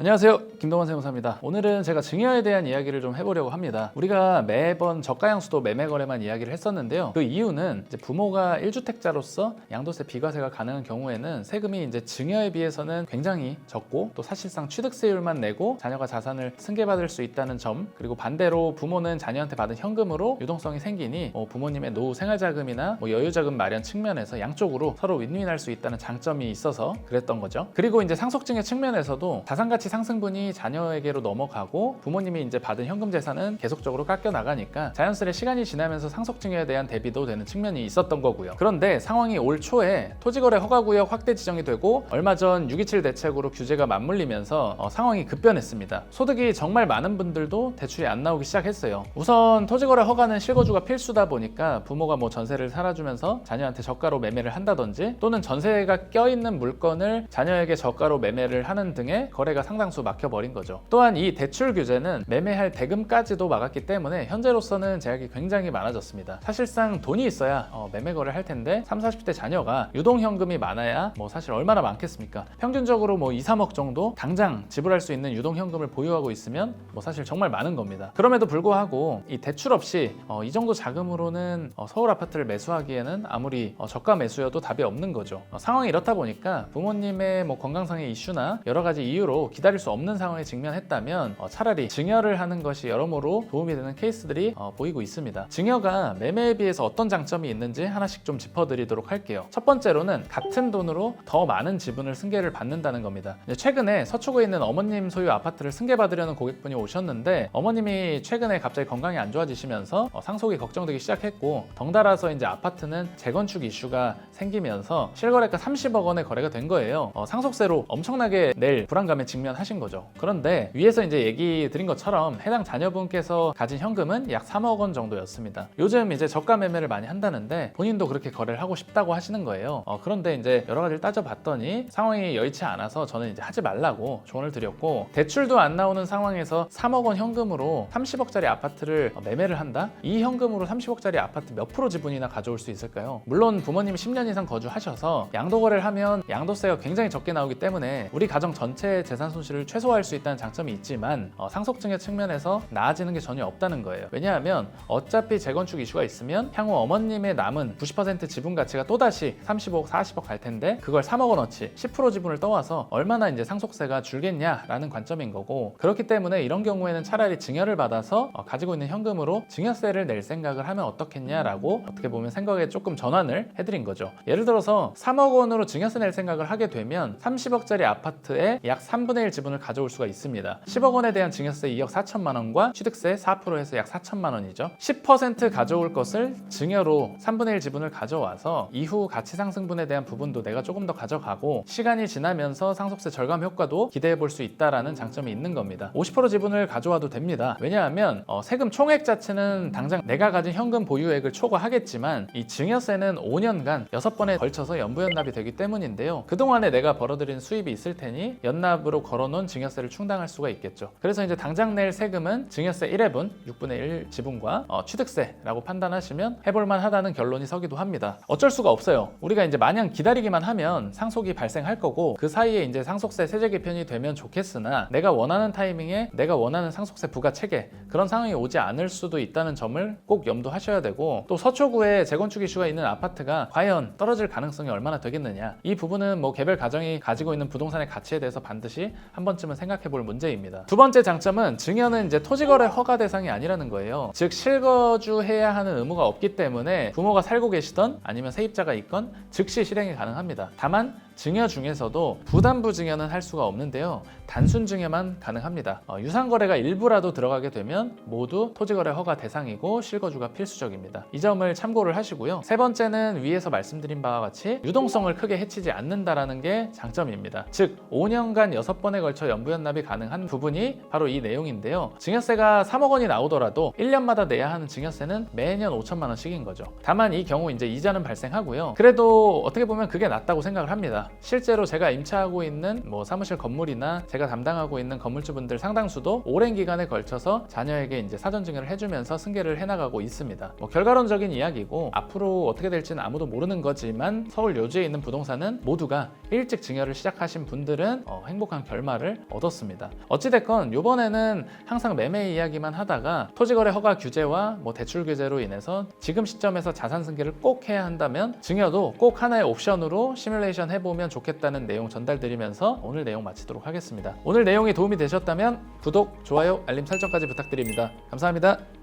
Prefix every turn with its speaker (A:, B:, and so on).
A: 안녕하세요, 김동원 세무사입니다. 오늘은 제가 증여에 대한 이야기를 좀 해보려고 합니다. 우리가 매번 저가양수도 매매거래만 이야기를 했었는데요. 그 이유는 이제 부모가 1주택자로서 양도세 비과세가 가능한 경우에는 세금이 이제 증여에 비해서는 굉장히 적고 또 사실상 취득세율만 내고 자녀가 자산을 승계받을 수 있다는 점, 그리고 반대로 부모는 자녀한테 받은 현금으로 유동성이 생기니 부모님의 노후 생활자금이나 여유자금 마련 측면에서 양쪽으로 서로 윈윈할 수 있다는 장점이 있어서 그랬던 거죠. 그리고 이제 상속증여 측면에서도 자산가치 상승분이 자녀에게로 넘어가고 부모님이 이제 받은 현금 재산은 계속적으로 깎여 나가니까 자연스레 시간이 지나면서 상속증여에 대한 대비도 되는 측면이 있었던 거고요. 그런데 상황이 올 초에 토지거래 허가구역 확대 지정이 되고 얼마 전 627 대책으로 규제가 맞물리면서 상황이 급변했습니다. 소득이 정말 많은 분들도 대출이 안 나오기 시작했어요. 우선 토지거래 허가는 실거주가 필수다 보니까 부모가 전세를 살아주면서 자녀한테 저가로 매매를 한다든지 또는 전세가 껴있는 물건을 자녀에게 저가로 매매를 하는 등의 거래가 상당수 막혀버린 거죠. 또한 이 대출 규제는 매매할 대금까지도 막았기 때문에 현재로서는 제약이 굉장히 많아졌습니다. 사실상 돈이 있어야 매매 거래를 할 텐데 30, 40대 자녀가 유동현금이 많아야 사실 얼마나 많겠습니까? 평균적으로 2, 3억 정도 당장 지불할 수 있는 유동현금을 보유하고 있으면 사실 정말 많은 겁니다. 그럼에도 불구하고 이 대출 없이 이 정도 자금으로는 서울 아파트를 매수하기에는 아무리 저가 매수여도 답이 없는 거죠. 상황이 이렇다 보니까 부모님의 건강상의 이슈나 여러 가지 이유로 기다릴 수 없는 상황에 직면했다면 차라리 증여를 하는 것이 여러모로 도움이 되는 케이스들이 보이고 있습니다. 증여가 매매에 비해서 어떤 장점이 있는지 하나씩 좀 짚어드리도록 할게요. 첫 번째로는 같은 돈으로 더 많은 지분을 승계를 받는다는 겁니다. 최근에 서초구에 있는 어머님 소유 아파트를 승계받으려는 고객분이 오셨는데 어머님이 최근에 갑자기 건강이 안 좋아지시면서 상속이 걱정되기 시작했고 덩달아서 이제 아파트는 재건축 이슈가 생기면서 실거래가 30억 원의 거래가 된 거예요. 상속세로 엄청나게 낼 불안감에 직면하신 거죠. 그런데 위에서 이제 얘기 드린 것처럼 해당 자녀분께서 가진 현금은 약 3억 원 정도였습니다. 요즘 이제 저가 매매를 많이 한다는데 본인도 그렇게 거래를 하고 싶다고 하시는 거예요. 그런데 이제 여러 가지를 따져봤더니 상황이 여의치 않아서 저는 이제 하지 말라고 조언을 드렸고, 대출도 안 나오는 상황에서 3억 원 현금으로 30억짜리 아파트를 매매를 한다? 이 현금으로 30억짜리 아파트 몇 프로 지분이나 가져올 수 있을까요? 물론 부모님이 10년 이상 거주하셔서 양도거래를 하면 양도세가 굉장히 적게 나오기 때문에 우리 가정 전체의 재산 손실을 최소화할 수 있다는 장점이 있지만 상속증여 측면에서 나아지는 게 전혀 없다는 거예요. 왜냐하면 어차피 재건축 이슈가 있으면 향후 어머님의 남은 90% 지분 가치가 또다시 30억, 40억 갈 텐데 그걸 3억 원어치 10% 지분을 떠와서 얼마나 이제 상속세가 줄겠냐라는 관점인 거고, 그렇기 때문에 이런 경우에는 차라리 증여를 받아서 가지고 있는 현금으로 증여세를 낼 생각을 하면 어떻겠냐라고 어떻게 보면 생각에 조금 전환을 해드린 거죠. 예를 들어서 3억 원으로 증여세 낼 생각을 하게 되면 30억짜리 아파트에 약 3분의 1 지분을 가져올 수가 있습니다. 10억 원에 대한 증여세 2억 4천만 원과 취득세 4% 해서 약 4천만 원이죠. 10% 가져올 것을 증여로 3분의 1 지분을 가져와서 이후 가치 상승분에 대한 부분도 내가 조금 더 가져가고 시간이 지나면서 상속세 절감 효과도 기대해 볼 수 있다라는 장점이 있는 겁니다. 50% 지분을 가져와도 됩니다. 왜냐하면 세금 총액 자체는 당장 내가 가진 현금 보유액을 초과하겠지만 이 증여세는 5년간 6번에 걸쳐서 연부연납이 되기 때문인데요. 그동안에 내가 벌어들인 수입이 있을 테니 연납으로 걸어놓은 증여세를 충당할 수가 있겠죠. 그래서 이제 당장 낼 세금은 증여세 1회분 6분의 1 지분과 취득세라고 판단하시면 해볼만 하다는 결론이 서기도 합니다. 어쩔 수가 없어요. 우리가 이제 마냥 기다리기만 하면 상속이 발생할 거고 그 사이에 이제 상속세 세제 개편이 되면 좋겠으나 내가 원하는 타이밍에 내가 원하는 상속세 부과 체계 그런 상황이 오지 않을 수도 있다는 점을 꼭 염두하셔야 되고, 또 서초구에 재건축 이슈가 있는 아파트가 과연 떨어질 가능성이 얼마나 되겠느냐, 이 부분은 개별 가정이 가지고 있는 부동산의 가치에 대해서 반드시 한 번쯤은 생각해 볼 문제입니다. 두 번째 장점은 증여는 이제 토지거래 허가 대상이 아니라는 거예요. 즉 실거주해야 하는 의무가 없기 때문에 부모가 살고 계시던 아니면 세입자가 있건 즉시 실행이 가능합니다. 다만 증여 중에서도 부담부 증여는 할 수가 없는데요. 단순 증여만 가능합니다. 유상거래가 일부라도 들어가게 되면 모두 토지거래 허가 대상이고 실거주가 필수적입니다. 이 점을 참고를 하시고요. 세 번째는 위에서 말씀드린 바와 같이 유동성을 크게 해치지 않는다라는 게 장점입니다. 즉 5년간 6번에 걸쳐 연부연납이 가능한 부분이 바로 이 내용인데요. 증여세가 3억 원이 나오더라도 1년마다 내야 하는 증여세는 매년 5천만 원씩인 거죠. 다만 이 경우 이제 이자는 발생하고요. 그래도 어떻게 보면 그게 낫다고 생각을 합니다. 있습니다. 실제로 제가 임차하고 있는 사무실 건물이나 제가 담당하고 있는 건물주분들 상당수도 오랜 기간에 걸쳐서 자녀에게 이제 사전 증여를 해주면서 승계를 해나가고 있습니다. 결과론적인 이야기고 앞으로 어떻게 될지는 아무도 모르는 거지만 서울 요지에 있는 부동산은 모두가 일찍 증여를 시작하신 분들은 행복한 결말을 얻었습니다. 어찌됐건 이번에는 항상 매매 이야기만 하다가 토지거래 허가 규제와 대출 규제로 인해서 지금 시점에서 자산 승계를 꼭 해야 한다면 증여도 꼭 하나의 옵션으로 시뮬레이션 해보면 좋겠다는 내용 전달드리면서 오늘 내용 마치도록 하겠습니다. 오늘 내용이 도움이 되셨다면 구독, 좋아요, 알림 설정까지 부탁드립니다. 감사합니다.